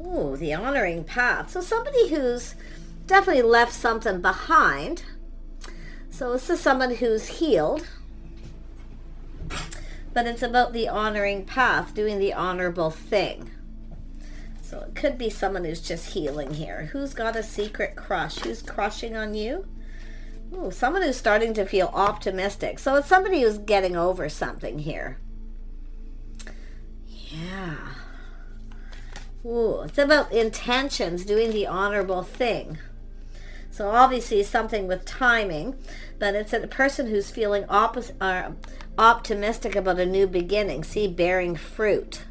Ooh, the honoring path. So somebody who's definitely left something behind. So this is someone who's healed. But it's about the honoring path, doing the honorable thing. So it could be someone who's just healing here. Who's got a secret crush? Who's crushing on you? Ooh, someone who's starting to feel optimistic. So it's somebody who's getting over something here. Yeah. Ooh, it's about intentions, doing the honorable thing. So obviously something with timing, but it's a person who's feeling optimistic about a new beginning. See, bearing fruit.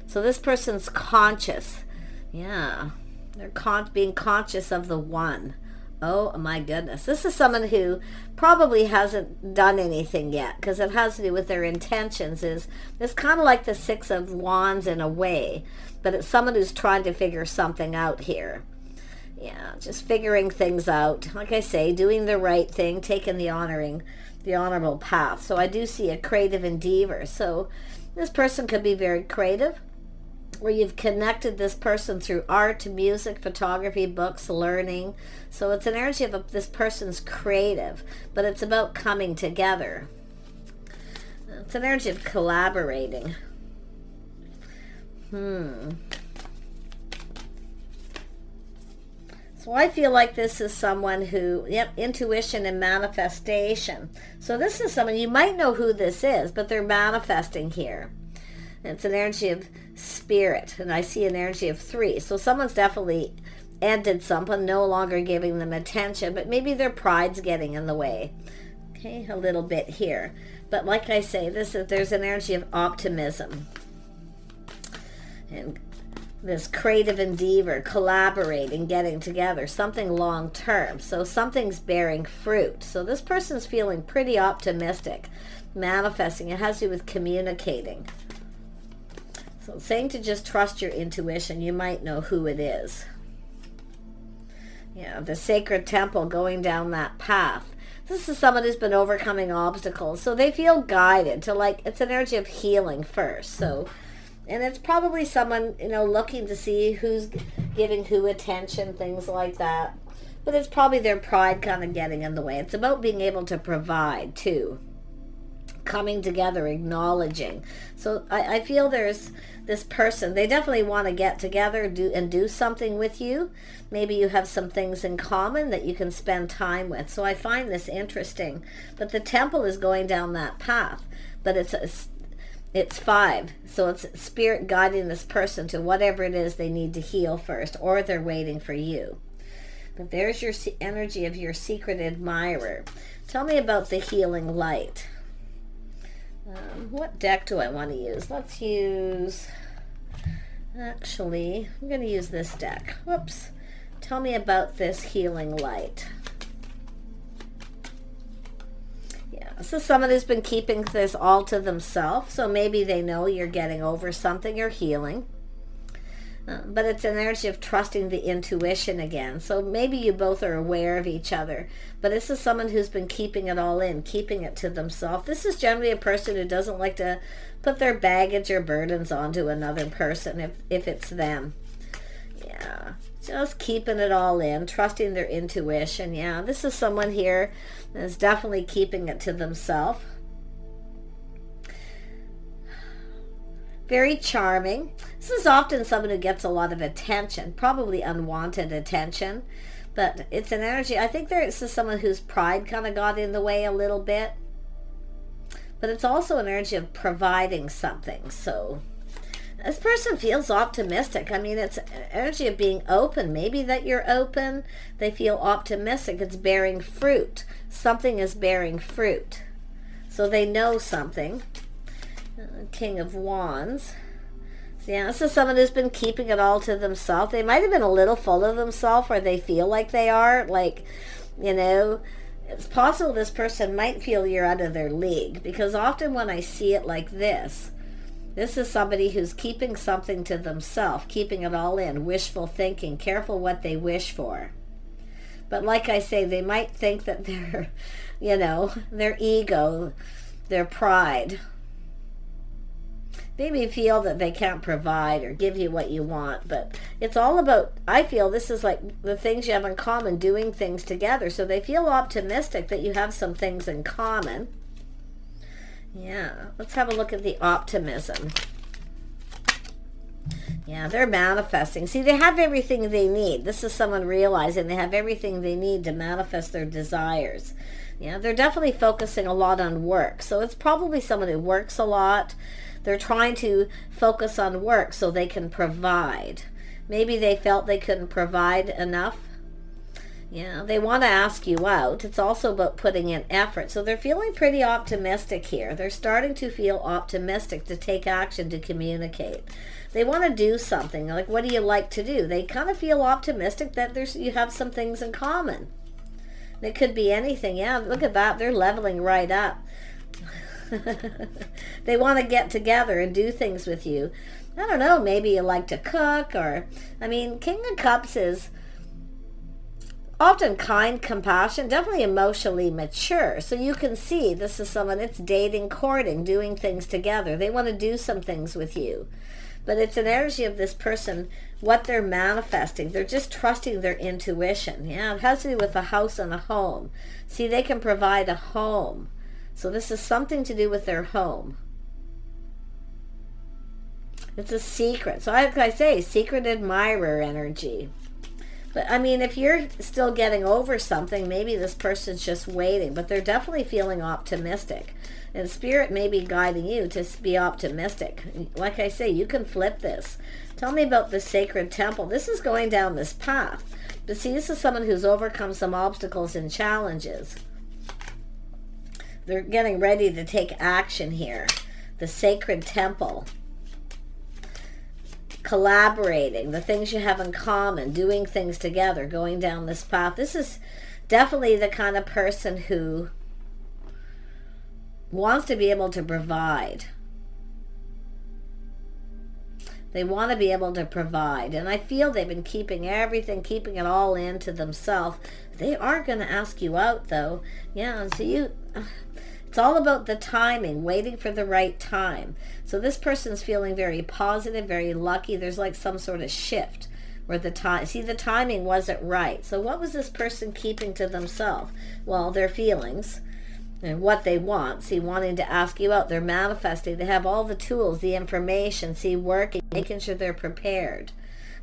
So this person's conscious. Yeah, they're being conscious of the one. Oh my goodness. This is someone who probably hasn't done anything yet, because it has to do with their intentions. It's kind of like the Six of Wands in a way, but it's someone who's trying to figure something out here. Yeah, just figuring things out. Like I say, doing the right thing, taking the honorable path. So I do see a creative endeavor. So this person could be very creative, or you've connected this person through art, music, photography, books, learning. So it's an energy of this person's creative, but it's about coming together. It's an energy of collaborating. So I feel like this is someone who, intuition and manifestation. So this is someone, you might know who this is, but they're manifesting here. It's an energy of spirit, and I see an energy of 3. So someone's definitely ended something, no longer giving them attention, but maybe their pride's getting in the way. Okay, a little bit here. But like I say, there's an energy of optimism. And this creative endeavor, collaborating, getting together, something long term. So something's bearing fruit. So this person's feeling pretty optimistic, manifesting. It has to do with communicating. So saying to just trust your intuition, you might know who it is. Yeah, the sacred temple, going down that path. This is someone who's been overcoming obstacles. So they feel guided to, it's an energy of healing first. So, and it's probably someone, looking to see who's giving who attention, things like that. But it's probably their pride kind of getting in the way. It's about being able to provide too. Coming together, acknowledging. So I feel there's this person, they definitely want to get together and do something with you. Maybe you have some things in common that you can spend time with. So I find this interesting. But the temple is going down that path. But it's 5. So it's spirit guiding this person to whatever it is they need to heal first, or they're waiting for you. But there's your energy of your secret admirer. Tell me about the healing light. What deck do I want to use? Let's use, actually, I'm going to use this deck. Whoops. Tell me about this healing light. Yeah, this is someone who's been keeping this all to themselves, so maybe they know you're getting over something or healing. But it's an energy of trusting the intuition again. So maybe you both are aware of each other. But this is someone who's been keeping it all in, keeping it to themselves. This is generally a person who doesn't like to put their baggage or burdens onto another person if it's them. Yeah, just keeping it all in, trusting their intuition. Yeah, this is someone here that's definitely keeping it to themselves. Very charming. This is often someone who gets a lot of attention, probably unwanted attention, but it's an energy. I think this is someone whose pride kind of got in the way a little bit, but it's also an energy of providing something. So this person feels optimistic. I mean, it's an energy of being open. Maybe that you're open. They feel optimistic. It's bearing fruit. Something is bearing fruit. So they know something. King of Wands. So yeah, this is someone who's been keeping it all to themselves. They might have been a little full of themselves, or they feel like they are. It's possible this person might feel you're out of their league, because often when I see it like this is somebody who's keeping something to themselves, keeping it all in, wishful thinking, careful what they wish for. But like I say, they might think that their ego, their pride, maybe feel that they can't provide or give you what you want, but it's all about, I feel this is like the things you have in common, doing things together. So they feel optimistic that you have some things in common. Yeah, let's have a look at the optimism. Yeah, they're manifesting. See, they have everything they need. This is someone realizing they have everything they need to manifest their desires. Yeah, they're definitely focusing a lot on work. So it's probably someone who works a lot. They're trying to focus on work so they can provide. Maybe they felt they couldn't provide enough. Yeah, they want to ask you out. It's also about putting in effort. So they're feeling pretty optimistic here. They're starting to feel optimistic to take action, to communicate. They want to do something. Like, what do you like to do? They kind of feel optimistic that you have some things in common. It could be anything. Yeah, look at that. They're leveling right up. They want to get together and do things with you. I don't know, maybe you like to cook, or, I mean, King of Cups is often kind, compassion, definitely emotionally mature. So you can see this is someone that's dating, courting, doing things together. They want to do some things with you. But it's an energy of this person, what they're manifesting. They're just trusting their intuition. Yeah, it has to do with a house and a home. See, they can provide a home. So this is something to do with their home. It's a secret. So like I say, secret admirer energy. But I mean, if you're still getting over something, maybe this person's just waiting. But they're definitely feeling optimistic. And Spirit may be guiding you to be optimistic. Like I say, you can flip this. Tell me about the sacred temple. This is going down this path. But see, this is someone who's overcome some obstacles and challenges. They're getting ready to take action here. The sacred temple. Collaborating, the things you have in common, doing things together, going down this path. This is definitely the kind of person who wants to be able to provide. They want to be able to provide. And I feel they've been keeping everything, keeping it all into themselves. They are going to ask you out, though. Yeah, so it's all about the timing, waiting for the right time. So this person's feeling very positive, very lucky. There's like some sort of shift where the timing wasn't right. So what was this person keeping to themselves? Well, their feelings and what they want. See, wanting to ask you out. They're manifesting. They have all the tools, the information, see, working, making sure they're prepared.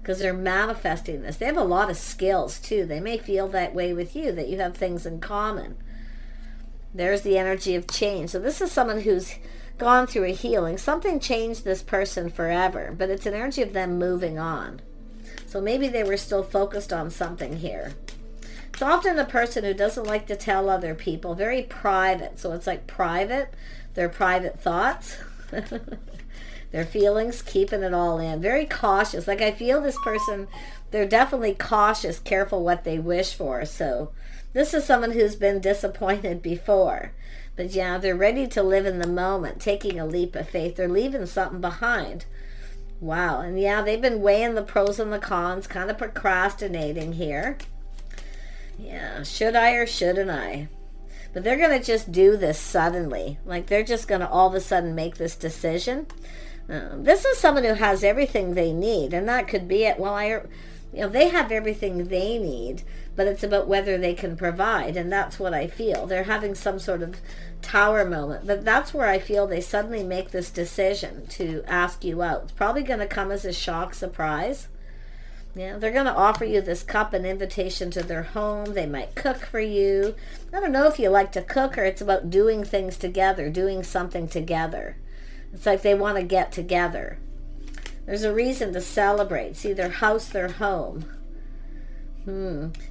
Because they're manifesting this. They have a lot of skills, too. They may feel that way with you, that you have things in common. There's the energy of change. So this is someone who's gone through a healing. Something changed this person forever, but it's an energy of them moving on. So maybe they were still focused on something here. It's often a person who doesn't like to tell other people, very private. So it's like private, their private thoughts, their feelings, keeping it all in. Very cautious. Like I feel this person, they're definitely cautious, careful what they wish for. So this is someone who's been disappointed before. But yeah, they're ready to live in the moment, taking a leap of faith. They're leaving something behind. Wow. And yeah, they've been weighing the pros and the cons, kind of procrastinating here. Yeah, should I or shouldn't I? But they're going to just do this suddenly. Like they're just going to all of a sudden make this decision. This is someone who has everything they need. And that could be it. Well, they have everything they need. But it's about whether they can provide. And that's what I feel. They're having some sort of tower moment. But that's where I feel they suddenly make this decision to ask you out. It's probably going to come as a shock surprise. Yeah, they're going to offer you this cup, an invitation to their home. They might cook for you. I don't know if you like to cook or it's about doing things together, doing something together. It's like they want to get together. There's a reason to celebrate. See, their house, their home.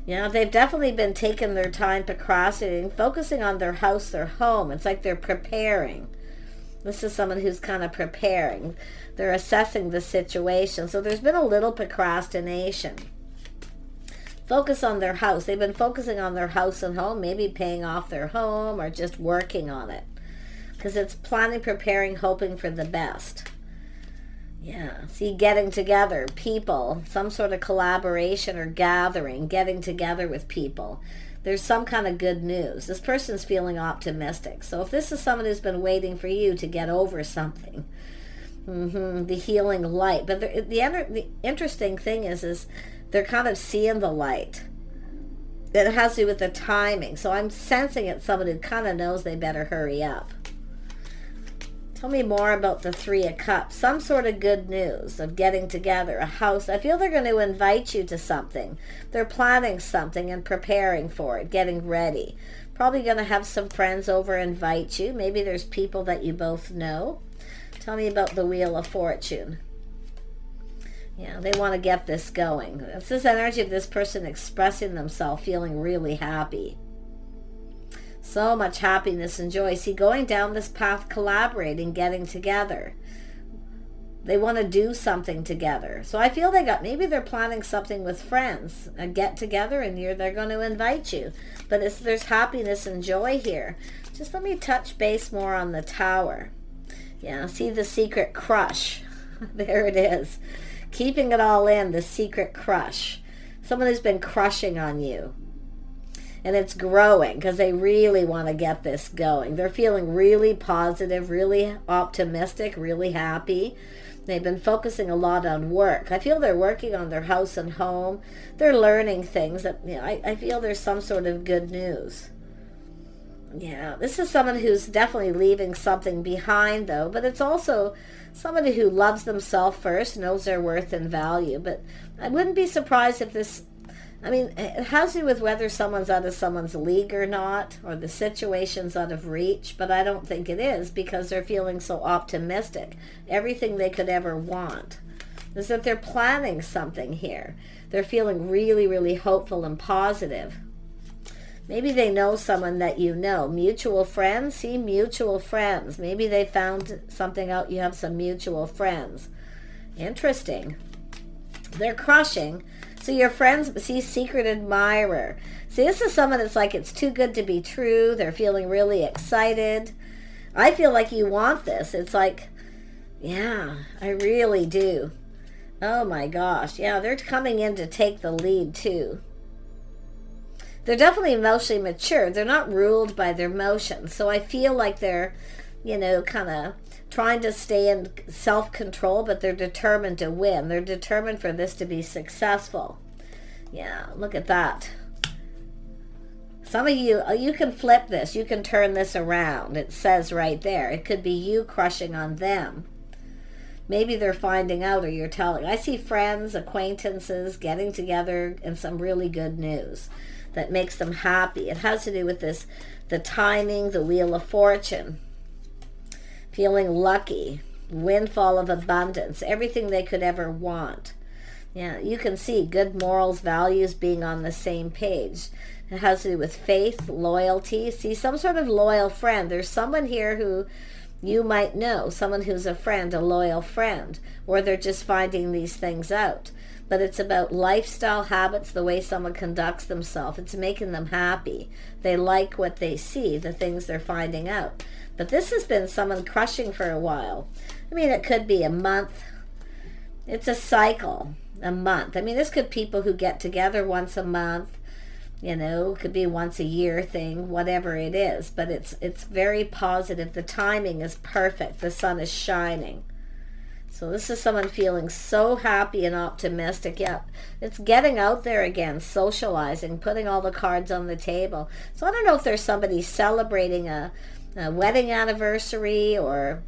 Yeah, they've definitely been taking their time procrastinating, focusing on their house, their home. It's like they're preparing. This is someone who's kind of preparing. They're assessing the situation. So there's been a little procrastination. Focus on their house. They've been focusing on their house and home, maybe paying off their home or just working on it. Because it's planning, preparing, hoping for the best. Yeah, see, getting together, people, some sort of collaboration or gathering, getting together with people. There's some kind of good news. This person's feeling optimistic. So if this is someone who's been waiting for you to get over something, The healing light. But the interesting thing is they're kind of seeing the light. It has to do with the timing. So I'm sensing it's someone who kind of knows they better hurry up. Tell me more about the Three of Cups. Some sort of good news of getting together, a house. I feel they're going to invite you to something. They're planning something and preparing for it, getting ready. Probably going to have some friends over invite you. Maybe there's people that you both know. Tell me about the Wheel of Fortune. Yeah, they want to get this going. It's this energy of this person expressing themselves, feeling really happy. So much happiness and joy. See, going down this path, collaborating, getting together. They want to do something together. So I feel maybe they're planning something with friends, a get together, and they're going to invite you. But there's happiness and joy here. Just let me touch base more on the Tower. Yeah, see the secret crush. There it is. Keeping it all in, the secret crush. Someone who's been crushing on you. And it's growing because they really want to get this going. They're feeling really positive, really optimistic, really happy. They've been focusing a lot on work. I feel they're working on their house and home. They're learning things that, I feel there's some sort of good news. Yeah, this is someone who's definitely leaving something behind, though. But it's also somebody who loves themselves first, knows their worth and value. But I wouldn't be surprised if this... it has to do with whether someone's out of someone's league or not, or the situation's out of reach, but I don't think it is because they're feeling so optimistic. Everything they could ever want is that they're planning something here. They're feeling really, really hopeful and positive. Maybe they know someone that you know. Mutual friends? See, mutual friends. Maybe they found something out. You have some mutual friends. Interesting. They're crushing. So your friends, see, secret admirer. See, this is someone that's like, it's too good to be true. They're feeling really excited. I feel like you want this. It's like, yeah, I really do. Oh my gosh. Yeah, they're coming in to take the lead too. They're definitely emotionally mature. They're not ruled by their emotions. So I feel like they're, kind of trying to stay in self-control, but they're determined to win. They're determined for this to be successful. Yeah, look at that. Some of you can flip this. You can turn this around. It says right there. It could be you crushing on them. Maybe they're finding out or you're telling. I see friends, acquaintances getting together and some really good news that makes them happy. It has to do with this, the timing, the Wheel of Fortune. Feeling lucky, windfall of abundance, everything they could ever want. Yeah, you can see good morals, values being on the same page. It has to do with faith, loyalty. See, some sort of loyal friend. There's someone here who you might know, someone who's a friend, a loyal friend, or they're just finding these things out. But it's about lifestyle habits, the way someone conducts themselves. It's making them happy. They like what they see, the things they're finding out. But this has been someone crushing for a while. It could be a month. It's a cycle, a month. This could be people who get together once a month. It could be once a year thing, whatever it is. But it's very positive. The timing is perfect. The sun is shining. So this is someone feeling so happy and optimistic. Yeah, it's getting out there again, socializing, putting all the cards on the table. So I don't know if there's somebody celebrating a wedding anniversary or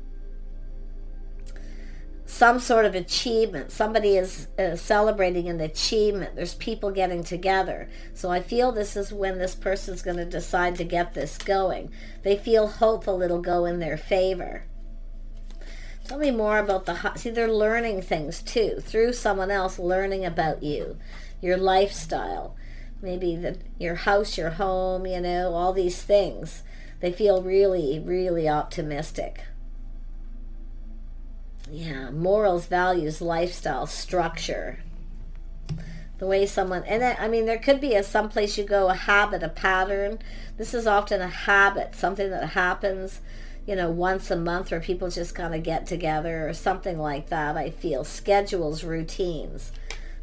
some sort of achievement. Somebody is celebrating an achievement. There's people getting together. So I feel this is when this person's going to decide to get this going. They feel hopeful it'll go in their favor. Tell me more about see, they're learning things too, through someone else learning about you, your lifestyle, maybe your house, your home, all these things. They feel really, really optimistic. Yeah, morals, values, lifestyle, structure. The way someone, and there could be someplace you go, a habit, a pattern. This is often a habit, something that happens once a month where people just kind of get together or something like that. I feel schedules, routines.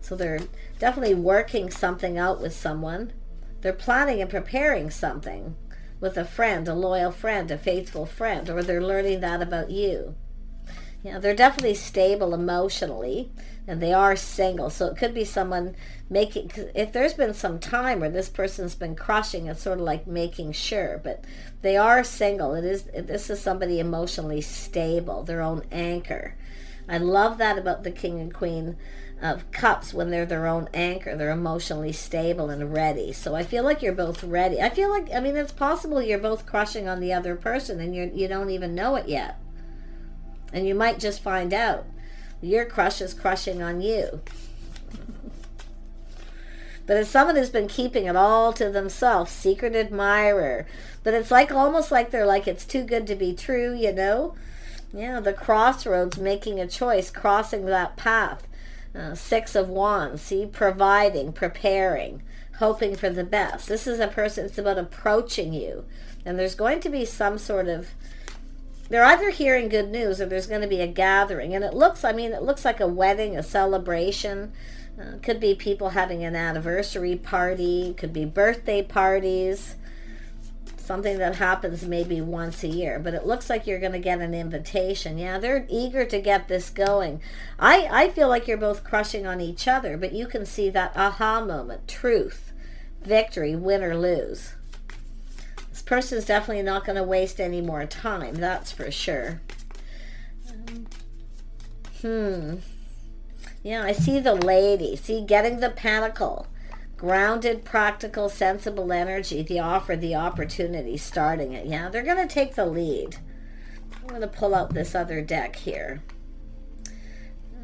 So they're definitely working something out with someone. They're planning and preparing something with a friend, a loyal friend, a faithful friend, or they're learning that about you. Yeah, they're definitely stable emotionally, and they are single. So it could be someone making, if there's been some time where this person's been crushing, it's sort of like making sure, but they are single. This is somebody emotionally stable, their own anchor. I love that about the King and Queen of Cups. When they're their own anchor, they're emotionally stable and ready. So I feel like you're both ready. I feel like, I mean, it's possible you're both crushing on the other person and you don't even know it yet. And you might just find out your crush is crushing on you. But it's someone who's been keeping it all to themselves, secret admirer. But it's like almost like they're like, it's too good to be true, you know? Yeah, the crossroads, making a choice, crossing that path. Six of Wands, see, providing, preparing, hoping for the best. This is a person, it's about approaching you. And there's going to be some sort of, they're either hearing good news or there's going to be a gathering. And it looks, I mean, it looks like a wedding, a celebration. Could be people having an anniversary party. Could be birthday parties. Something that happens maybe once a year. But it looks like you're going to get an invitation. Yeah, they're eager to get this going. I feel like you're both crushing on each other. But you can see that aha moment. Truth. Victory. Win or lose. This person's definitely not going to waste any more time. That's for sure. Yeah, I see the lady. See, getting the pentacle. Grounded, practical, sensible energy. The offer, the opportunity, starting it. Yeah, they're going to take the lead. I'm going to pull out this other deck here.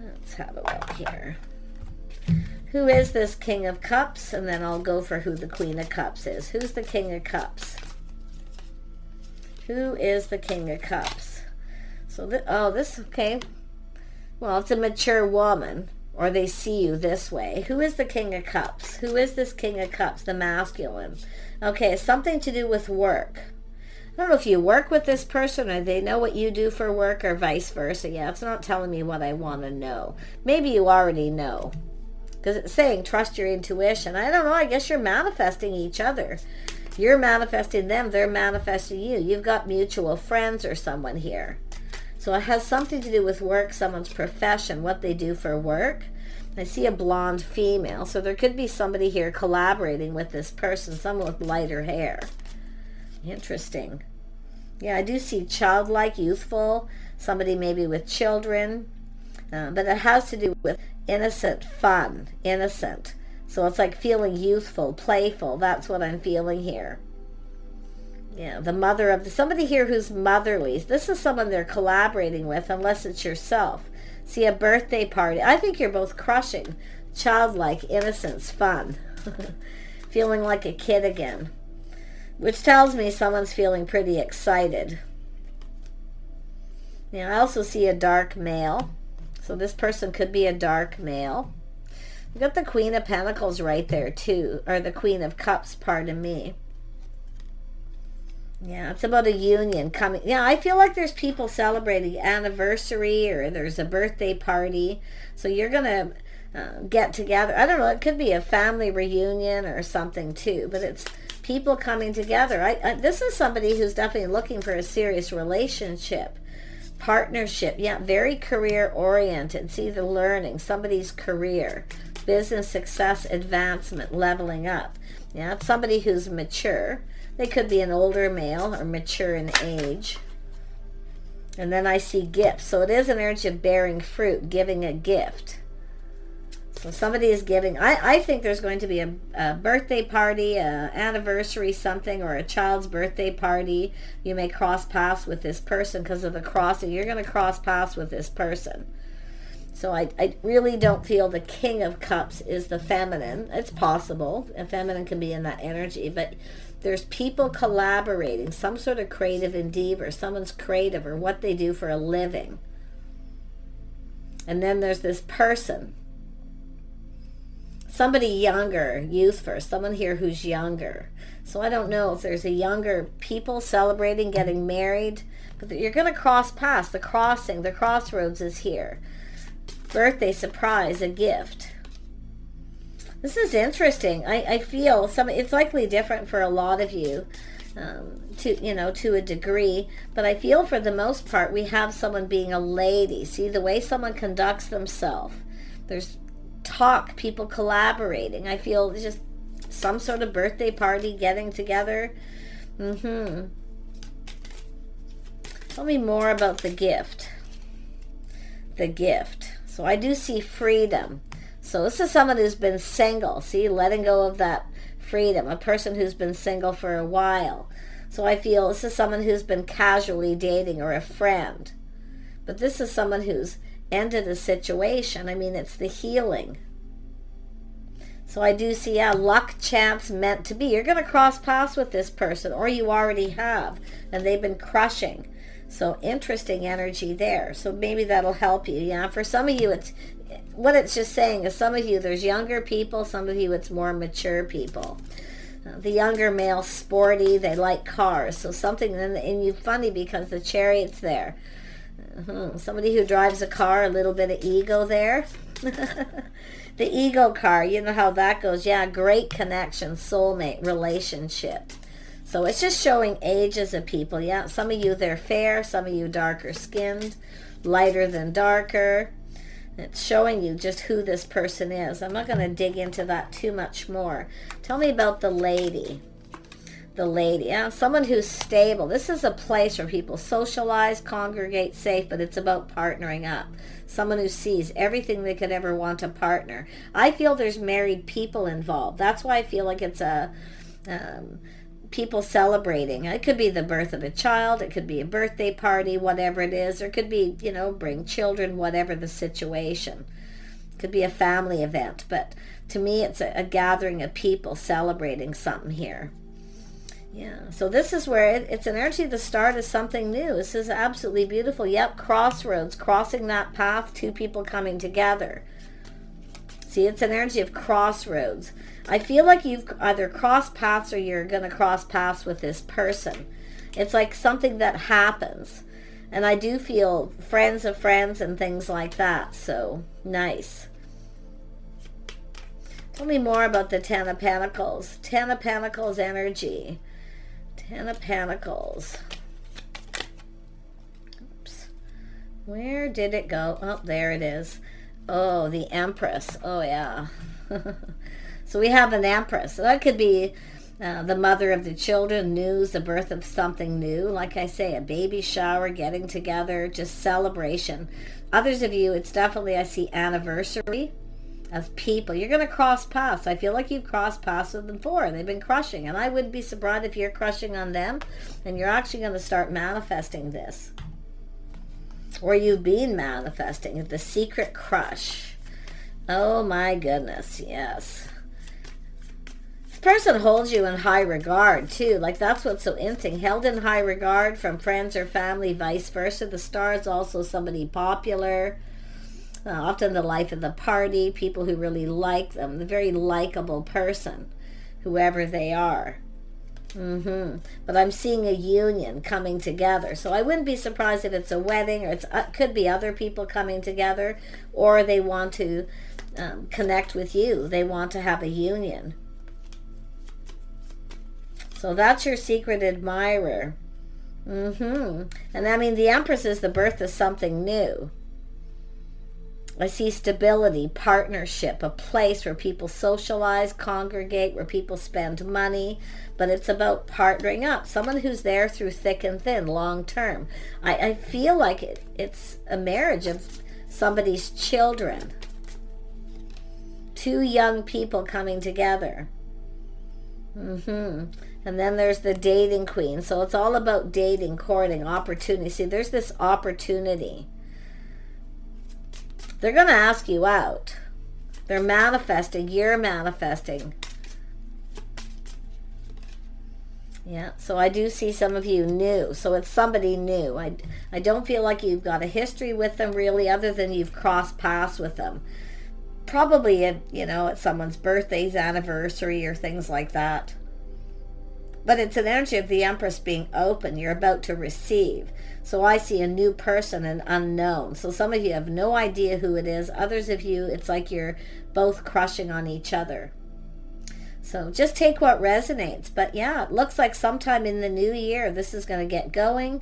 Let's have a look here. Who is this King of Cups? And then I'll go for who the Queen of Cups is. Who's the King of Cups? Who is the King of Cups? So, okay. Well, it's a mature woman, or they see you this way. Who is the King of Cups? Who is this King of Cups? The masculine. Okay, something to do with work. I don't know if you work with this person or they know what you do for work or vice versa. Yeah, it's not telling me what I want to know. Maybe you already know. Because it's saying trust your intuition. I don't know. I guess you're manifesting each other. You're manifesting them. They're manifesting you. You've got mutual friends or someone here. So it has something to do with work, someone's profession, what they do for work. I see a blonde female. So there could be somebody here collaborating with this person, someone with lighter hair. Interesting. Yeah, I do see childlike, youthful, somebody maybe with children. But it has to do with innocent, fun, innocent. So it's like feeling youthful, playful. That's what I'm feeling here. Yeah, the mother of somebody here who's motherly. This is someone they're collaborating with, unless it's yourself. See, a birthday party. I think you're both crushing. Childlike, innocence, fun. Feeling like a kid again. Which tells me someone's feeling pretty excited. Yeah, I also see a dark male. So this person could be a dark male. We've got the Queen of Pentacles right there too. Or the Queen of Cups, pardon me. Yeah, it's about a union coming. Yeah, I feel like there's people celebrating anniversary or there's a birthday party. So you're going to get together. I don't know, it could be a family reunion or something too. But it's people coming together. This is somebody who's definitely looking for a serious relationship. Partnership. Yeah, very career oriented. See the learning. Somebody's career. Business success, advancement, leveling up. Yeah, it's somebody who's mature. They could be an older male or mature in age. And then I see gifts. So it is an energy of bearing fruit, giving a gift. So somebody is giving. I think there's going to be a birthday party, an anniversary, something, or a child's birthday party. You may cross paths with this person because of the crossing. You're going to cross paths with this person. So I really don't feel the King of Cups is the feminine. It's possible. A feminine can be in that energy. But there's people collaborating. Some sort of creative endeavor. Someone's creative or what they do for a living. And then there's this person. Somebody younger, youth first. Someone here who's younger. So I don't know if there's a younger people celebrating, getting married. But you're going to cross paths. The crossing, the crossroads is here. Birthday surprise, a gift. This is interesting. I feel it's likely different for a lot of you. to a degree. But I feel for the most part we have someone being a lady. See the way someone conducts themselves. There's talk, people collaborating. I feel just some sort of birthday party, getting together. Tell me more about the gift. The gift. So I do see freedom. So this is someone who's been single. See, letting go of that freedom. A person who's been single for a while. So I feel this is someone who's been casually dating or a friend. But this is someone who's ended a situation. I mean, it's the healing. So I do see, luck, chance, meant to be. You're going to cross paths with this person, or you already have, and they've been crushing. So interesting energy there. So maybe that'll help you. Yeah, for some of you, it's what it's just saying is some of you, there's younger people. Some of you, it's more mature people. The younger male, sporty, they like cars. So something, and you funny because the Chariot's there. Somebody who drives a car, a little bit of ego there. The ego car, you know how that goes. Yeah, great connection, soulmate, relationship. So it's just showing ages of people. Yeah, some of you, they're fair. Some of you, darker skinned, lighter than darker. It's showing you just who this person is. I'm not going to dig into that too much more. Tell me about the lady. The lady, yeah, someone who's stable. This is a place where people socialize, congregate, safe, but it's about partnering up. Someone who sees everything they could ever want a partner. I feel there's married people involved. That's why I feel like it's a people celebrating. It could be the birth of a child. It could be a birthday party, whatever it is. Or it could be, bring children, whatever the situation. It could be a family event. But to me, it's a gathering of people celebrating something here. Yeah, so this is where it's an energy of the start of something new. This is absolutely beautiful. Yep, crossroads, crossing that path, two people coming together. See, it's an energy of crossroads. I feel like you've either crossed paths or you're going to cross paths with this person. It's like something that happens. And I do feel friends of friends and things like that. So, nice. Tell me more about the Ten of Pentacles. Ten of Pentacles energy. Ten of Pentacles. Oops. Where did it go? Oh, there it is. Oh, the Empress. Oh, yeah. So we have an Empress. So that could be the mother of the children, news, the birth of something new. Like I say, a baby shower, getting together, just celebration. Others of you, it's definitely, I see anniversary of people. You're going to cross paths. I feel like you've crossed paths with them before. They've been crushing. And I wouldn't be surprised if you're crushing on them and you're actually going to start manifesting this. Or you've been manifesting the secret crush. Oh my goodness, yes. This person holds you in high regard too. Like that's what's so interesting. Held in high regard from friends or family, vice versa. The star is also somebody popular. Often the life of the party, people who really like them, the very likable person, whoever they are. But I'm seeing a union coming together. So I wouldn't be surprised if it's a wedding, or it could be other people coming together, or they want to connect with you. They want to have a union. So that's your secret admirer. And I mean, the Empress is the birth of something new. I see stability, partnership, a place where people socialize, congregate, where people spend money, but it's about partnering up. Someone who's there through thick and thin, long term. I feel like it's a marriage of somebody's children. Two young people coming together. And then there's the dating queen. So it's all about dating, courting, opportunity. See, there's this opportunity. They're going to ask you out. They're manifesting. You're manifesting. Yeah, so I do see some of you new. So it's somebody new. I don't feel like you've got a history with them really, other than you've crossed paths with them. Probably, at someone's birthday's anniversary or things like that. But it's an energy of the Empress being open. You're about to receive. So I see a new person, an unknown. So some of you have no idea who it is. Others of you, it's like you're both crushing on each other. So just take what resonates. But yeah, it looks like sometime in the new year, this is going to get going.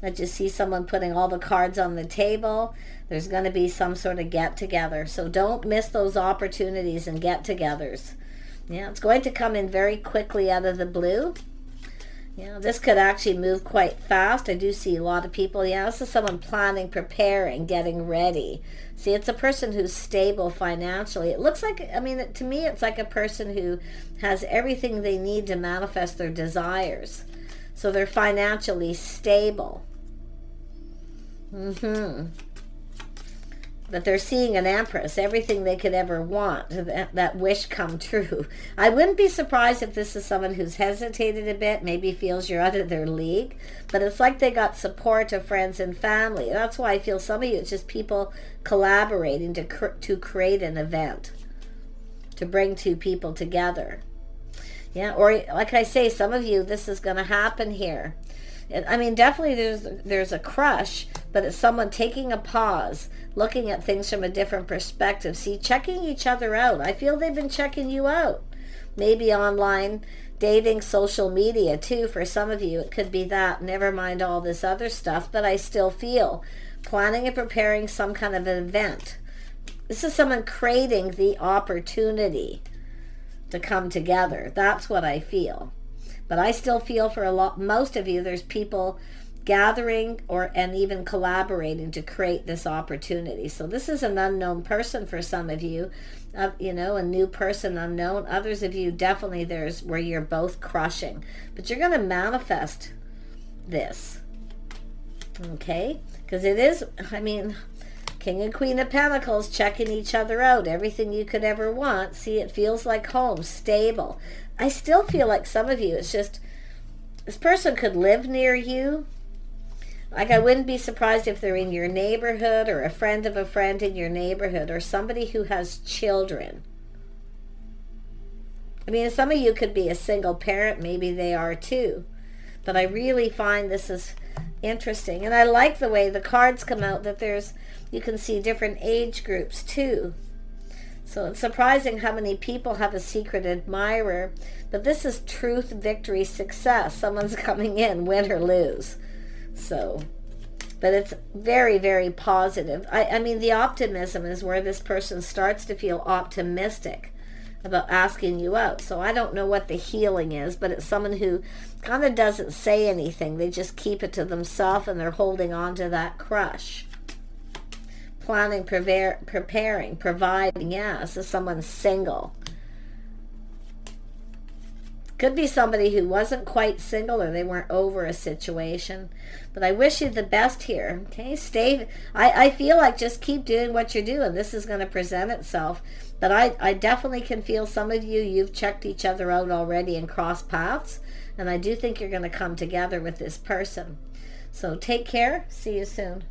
I just see someone putting all the cards on the table. There's going to be some sort of get-together. So don't miss those opportunities and get-togethers. Yeah, it's going to come in very quickly out of the blue. Yeah, this could actually move quite fast. I do see a lot of people. Yeah, this is someone planning, preparing, getting ready. See, it's a person who's stable financially. It looks like, I mean, to me, it's like a person who has everything they need to manifest their desires. So they're financially stable. But they're seeing an empress, everything they could ever want, that wish come true. I wouldn't be surprised if this is someone who's hesitated a bit, maybe feels you're out of their league, but it's like they got support of friends and family. That's why I feel some of you, it's just people collaborating to create an event, to bring two people together. Yeah, or like I say, some of you, this is going to happen here. I mean, definitely there's a crush, but it's someone taking a pause, looking at things from a different perspective. See, checking each other out. I feel they've been checking you out. Maybe online dating, social media too. For some of you, it could be that. Never mind all this other stuff, but I still feel planning and preparing some kind of an event. This is someone creating the opportunity to come together. That's what I feel. But I still feel for most of you, there's people gathering and even collaborating to create this opportunity. So this is an unknown person for some of you, a new person, unknown. Others of you, definitely there's where you're both crushing. But you're going to manifest this. Okay? Because it is, I mean, King and Queen of Pentacles checking each other out. Everything you could ever want. See, it feels like home, stable. I still feel like some of you, it's just, this person could live near you. Like, I wouldn't be surprised if they're in your neighborhood, or a friend of a friend in your neighborhood, or somebody who has children. I mean, some of you could be a single parent. Maybe they are too. But I really find this is interesting. And I like the way the cards come out, that you can see different age groups too. So it's surprising how many people have a secret admirer. But this is truth, victory, success. Someone's coming in, win or lose. So, but it's very, very positive. I mean, the optimism is where this person starts to feel optimistic about asking you out. So I don't know what the healing is, but it's someone who kind of doesn't say anything. They just keep it to themselves, and they're holding on to that crush. Planning, preparing, providing. Yeah, this is someone single. Could be somebody who wasn't quite single, or they weren't over a situation. But I wish you the best here. Okay, stay. I feel like just keep doing what you're doing. This is going to present itself. But I definitely can feel some of you, you've checked each other out already and crossed paths. And I do think you're going to come together with this person. So take care. See you soon.